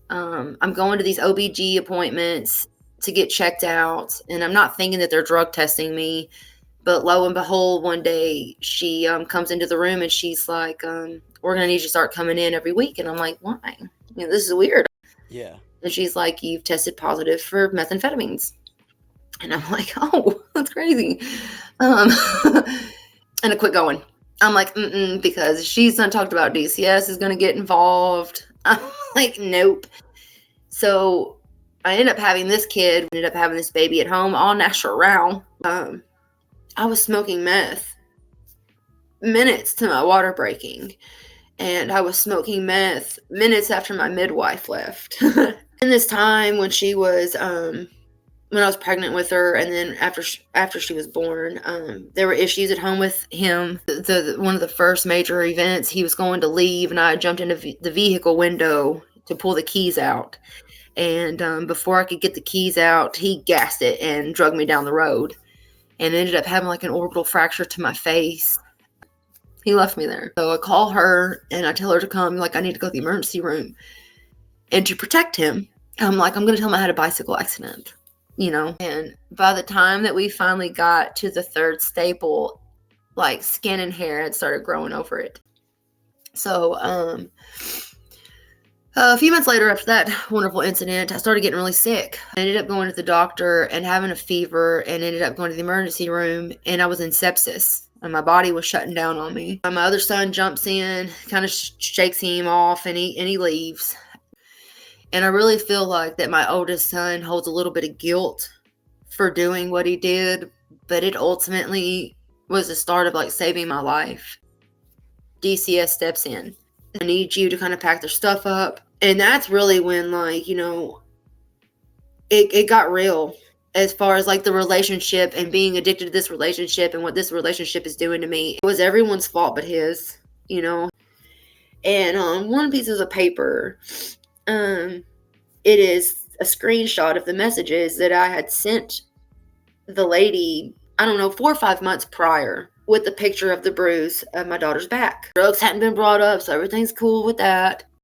I'm going to these OBG appointments to get checked out, and I'm not thinking that they're drug testing me. But lo and behold, one day she comes into the room and she's like, we're going to need you to start coming in every week. And I'm like, why? This is weird. Yeah. And she's like, you've tested positive for methamphetamines. And I'm like, oh, that's crazy. And I quit going. I'm like, because she's done talked about DCS is going to get involved. I'm like, nope. So I ended up having this kid, ended up having this baby at home, all natural. I was smoking meth minutes to my water breaking. And I was smoking meth minutes after my midwife left. In this time when she was, when I was pregnant with her, and then after she was born, there were issues at home with him. One of the first major events, he was going to leave, and I jumped into the vehicle window to pull the keys out. And before I could get the keys out, he gassed it and drug me down the road, and ended up having like an orbital fracture to my face. He left me there. So I call her and I tell her to come, like, I need to go to the emergency room. And to protect him, I'm like, I'm going to tell him I had a bicycle accident, And by the time that we finally got to the third staple, like, skin and hair had started growing over it. So a few months later after that wonderful incident, I started getting really sick. I ended up going to the doctor and having a fever, and ended up going to the emergency room, and I was in sepsis. And my body was shutting down on me. My other son jumps in, kind of shakes him off, and he leaves. And I really feel like that my oldest son holds a little bit of guilt for doing what he did, but it ultimately was the start of like saving my life. DCS steps in. I need you to kind of pack their stuff up. And that's really when, like, it got real. As far as like the relationship and being addicted to this relationship and what this relationship is doing to me. It was everyone's fault but his, And on one piece of paper, it is a screenshot of the messages that I had sent the lady, 4 or 5 months prior, with the picture of the bruise of my daughter's back. Drugs hadn't been brought up, so everything's cool with that.